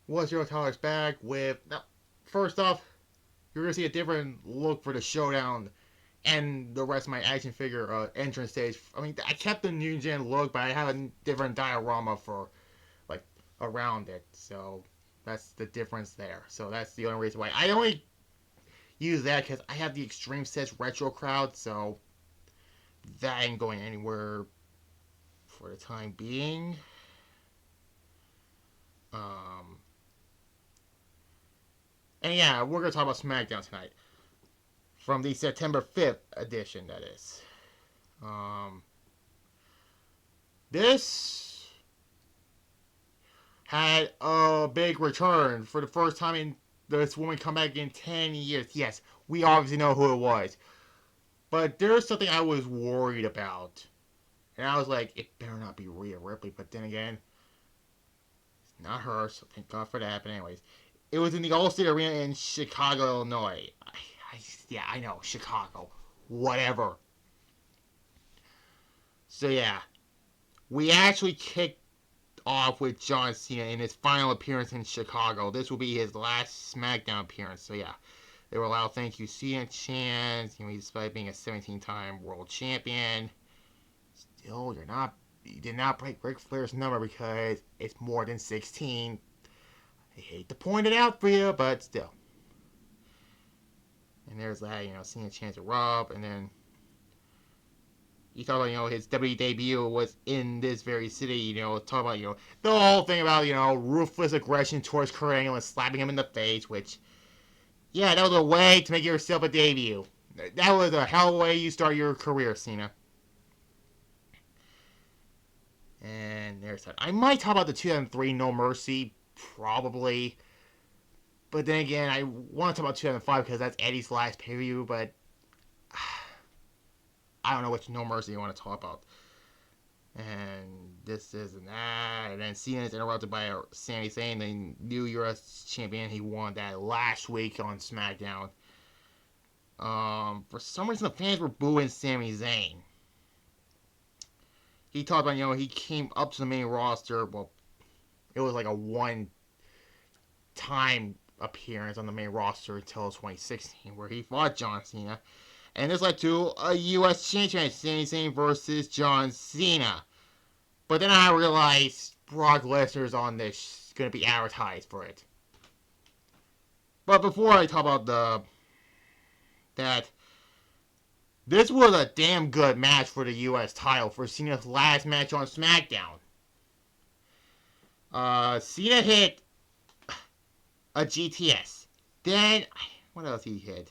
was your Tyler's back with. Now, first off, you're gonna see a different look for the showdown and the rest of my action figure entrance stage. I mean, I kept the new gen look, but I have a different diorama for like around it. So that's the difference there. So that's the only reason why I only use that because I have the Extreme Sets retro crowd. So that ain't going anywhere for the time being. Um, and yeah, we're gonna talk about SmackDown tonight from the September 5th edition. That is. Um, this had a big return for the first time in this woman comeback in 10 years. Yes, we obviously know who it was. But there's something I was worried about. And I was like, it better not be Rhea Ripley. But then again, it's not her, so thank God for that. But anyways, it was in the Allstate Arena in Chicago, Illinois. Yeah, I know, Chicago. Whatever. So yeah, we actually kicked off with John Cena in his final appearance in Chicago. This will be his last SmackDown appearance. So yeah, they were allowed thank you Cena chants. Despite being a 17-time world champion, still you did not break Ric Flair's number because it's more than 16. I hate to point it out for you, but still. And there's that, Cena chants at Rob, and then you talk about, his WWE debut was in this very city, talk about, the whole thing about, ruthless aggression towards Kurt Angle and slapping him in the face, which, yeah, that was a way to make yourself a debut. That was a hell of a way you start your career, Cena. And there's that. I might talk about the 2003 No Mercy, probably. But then again, I want to talk about 2005 because that's Eddie's last pay-per-view, but I don't know which No Mercy you want to talk about. And this is and that. And then Cena is interrupted by Sami Zayn, the new US champion. He won that last week on SmackDown. For some reason, the fans were booing Sami Zayn. He talked about, he came up to the main roster. Well, it was like a one-time appearance on the main roster until 2016, where he fought John Cena. And this led to a U.S. championship, Sami Zayn versus John Cena. But then I realized Brock Lesnar's on this, going to be advertised for it. But before I talk about that, this was a damn good match for the U.S. title for Cena's last match on SmackDown. Cena hit a GTS. Then, what else he hit?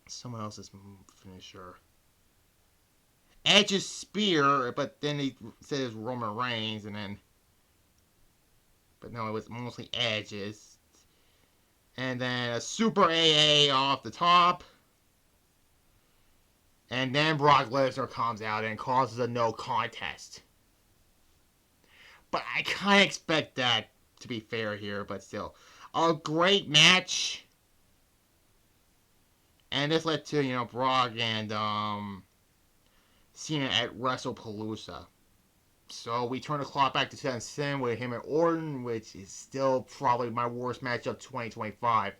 Someone else's finisher. Edge's spear, but then he said it was Roman Reigns, and then... But no, it was mostly Edge's. And then a Super AA off the top. And then Brock Lesnar comes out and causes a no contest. But I kind of expect that, to be fair here, but still. A great match. And this led to, Brock and Cena at WrestlePalooza. So we turn the clock back to 2007 with him and Orton, which is still probably my worst match of 2025.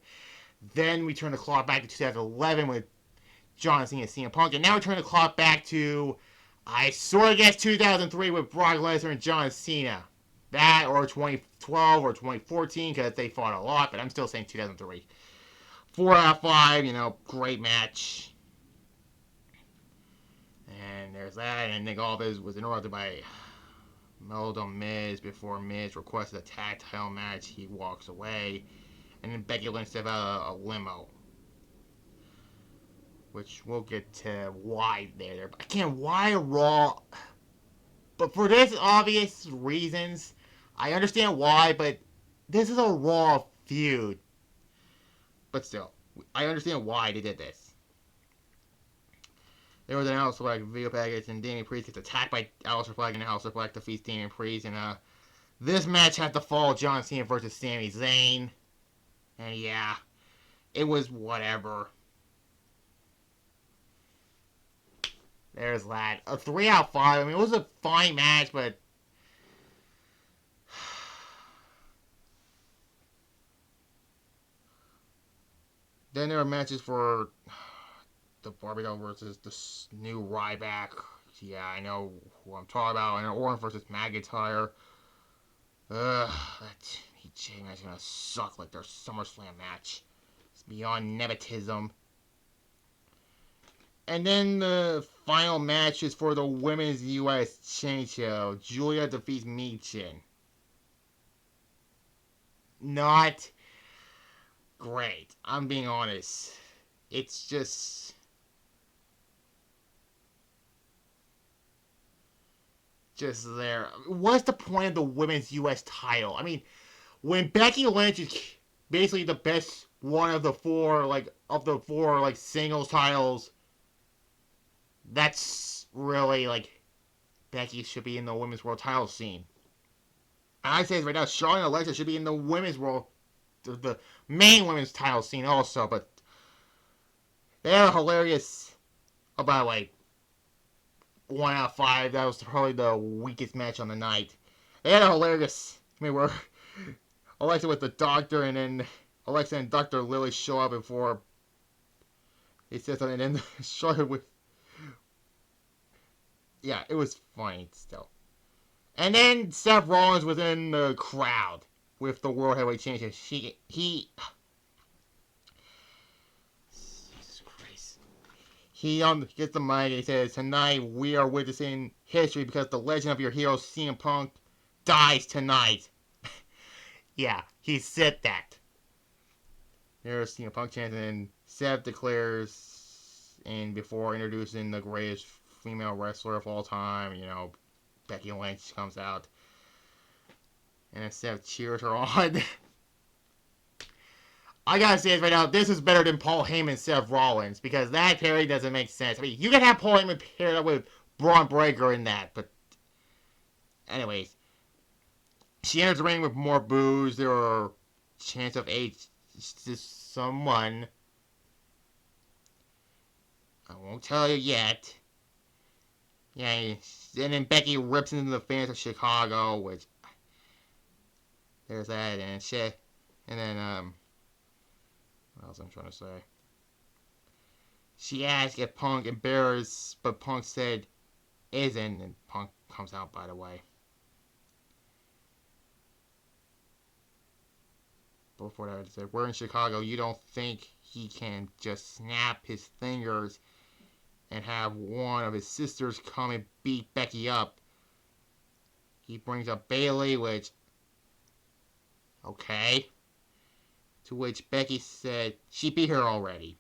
Then we turn the clock back to 2011 with John Cena and CM Punk. And now we turn the clock back to, I sort of guess, 2003 with Brock Lesnar and John Cena. That or 2012 or 2014 because they fought a lot, but I'm still saying 2003. 4 out of 5, great match. And there's that, and Nick Aldis was interrupted by Meldo Miz before Miz requested a tag title match. He walks away, and then Becky Lynch steps out of a limo, which we'll get to why there. But again, why Raw? But for this obvious reasons, I understand why, but this is a Raw feud. But still, I understand why they did this. There was an Aleister Black video package, and Damian Priest gets attacked by Aleister Black, and Aleister Black defeats Damian Priest. And this match had to fall John Cena versus Sami Zayn. And yeah, it was whatever. There's that. A 3 out of 5. I mean, it was a fine match, but Then there are matches for the Barbie Doll versus the new Ryback. Yeah, I know who I'm talking about. And Orton versus McIntyre. That EJ match is gonna suck like their SummerSlam match. It's beyond nepotism. And then the final match is for the Women's U.S. Championship. Julia defeats Michin. Not great. I'm being honest. It's just there. What's the point of the Women's U.S. title? I mean, when Becky Lynch is basically the best one of the four, singles titles, that's really, Becky should be in the Women's World title scene. And I say this right now, Charlotte and Alexa should be in the Women's World, the main Women's title scene also, but they are hilarious. Oh, by the way, 1 out of 5, that was probably the weakest match on the night. They had a hilarious, where Alexa with the doctor, and then Alexa and Dr. Lily show up before he says something, and then Charlotte with... Yeah, it was funny still. And then Seth Rollins was in the crowd with the World Heavyweight Championship. Jesus Christ. He gets the mic and he says, "Tonight we are witnessing history because the legend of your hero CM Punk dies tonight." Yeah, he said that. There's CM Punk chanting, and Seth declares, and before introducing the greatest female wrestler of all time, Becky Lynch comes out. And Seth cheers her on. I gotta say this right now, this is better than Paul Heyman and Seth Rollins, because that pairing doesn't make sense. I mean, you can have Paul Heyman paired up with Braun Breaker in that, but... Anyways. She enters the ring with more boos. There are chants of age to someone. I won't tell you yet. Yeah, and then Becky rips into the fans of Chicago, which... There's that, and shit. And then, what else I'm trying to say? She asked if Punk embarrassed, but Punk said isn't, and Punk comes out, by the way. Before that, I said, "We're in Chicago. You don't think he can just snap his fingers and have one of his sisters come and beat Becky up?" He brings up Bayley, which... Okay. To which Becky said she beat her already.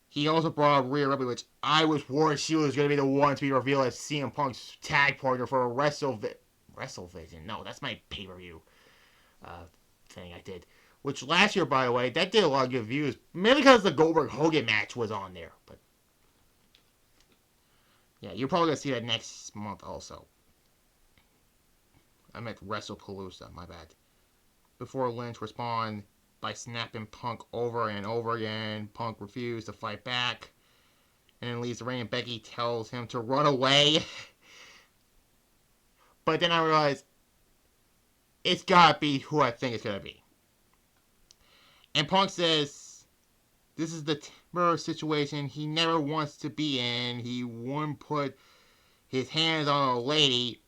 He also brought up Rhea Ripley, which I was worried she was going to be the one to be revealed as CM Punk's tag partner for a WrestleVision. No, that's my pay-per-view thing I did. Which last year, by the way, that did a lot of good views. Maybe because the Goldberg-Hogan match was on there. But yeah, you're probably going to see that next month also. I meant WrestlePalooza, my bad. Before Lynch responded by snapping Punk over and over again, Punk refused to fight back and then leaves the ring, and Becky tells him to run away. But then I realized it's gotta be who I think it's gonna be. And Punk says this is the terror situation he never wants to be in. He wouldn't put his hands on a lady,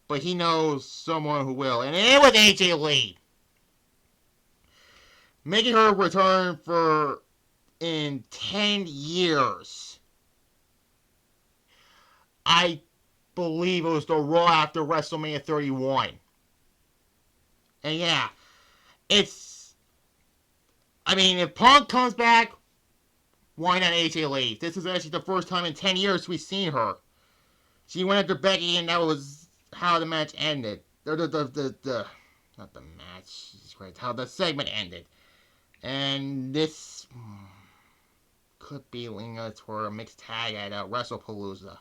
but he knows someone who will. And it was AJ Lee. Making her return for in 10 years. I believe it was the Raw after WrestleMania 31. And yeah, I mean, if Punk comes back, why not AJ Lee? This is actually the first time in 10 years we've seen her. She went after Becky, and that was how the match ended. Not the match, Jesus Christ, how the segment ended. And this could be leaning us toward a mixed tag at WrestlePalooza.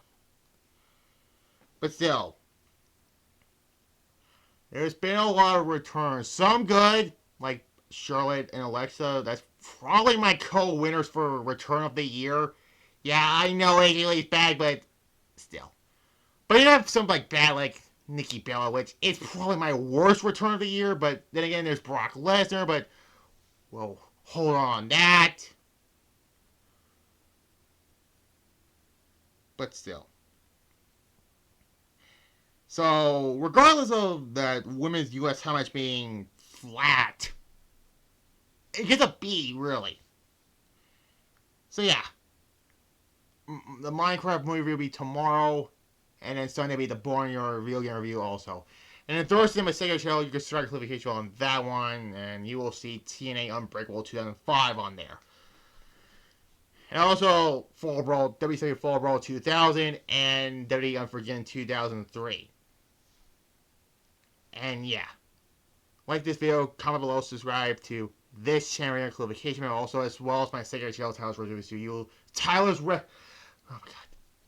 But still, there's been a lot of returns. Some good, like Charlotte and Alexa. That's probably my co-winners for Return of the Year. Yeah, I know AJ Lee's bad, but still. But you have some bad, like Nikki Bella, which is probably my worst Return of the Year. But then again, there's Brock Lesnar. But Well, hold on that. But still. So, regardless of that women's U.S. title match being flat, it gets a B, really. So, yeah. The Minecraft movie review will be tomorrow, and then Sunday will be the boring reveal game review also. And then Thursday, my second channel, you can start a clarification on that one, and you will see TNA Unbreakable 2005 on there. And also, Fall Brawl, WWE Fall Brawl 2000, and WWE Unforgiven 2003. And yeah. Like this video, comment below, subscribe to this channel and clarification, and also as well as my second channel, Tyler's Review Studio. Oh my god.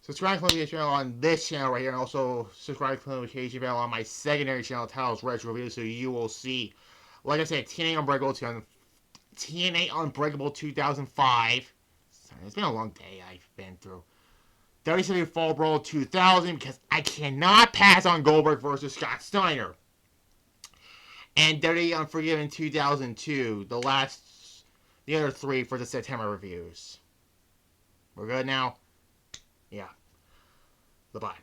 Subscribe to the clarification channel on this channel right here, and also subscribe to the clarification channel on my secondary channel, Tyler's Retro Review, so you will see, like I said, TNA Unbreakable 2005. Sorry, it's been a long day I've been through. WWE Fall Brawl 2000, because I cannot pass on Goldberg versus Scott Steiner. And WWE Unforgiven 2002, the other three for the September reviews. We're good now? Yeah. Bye-bye.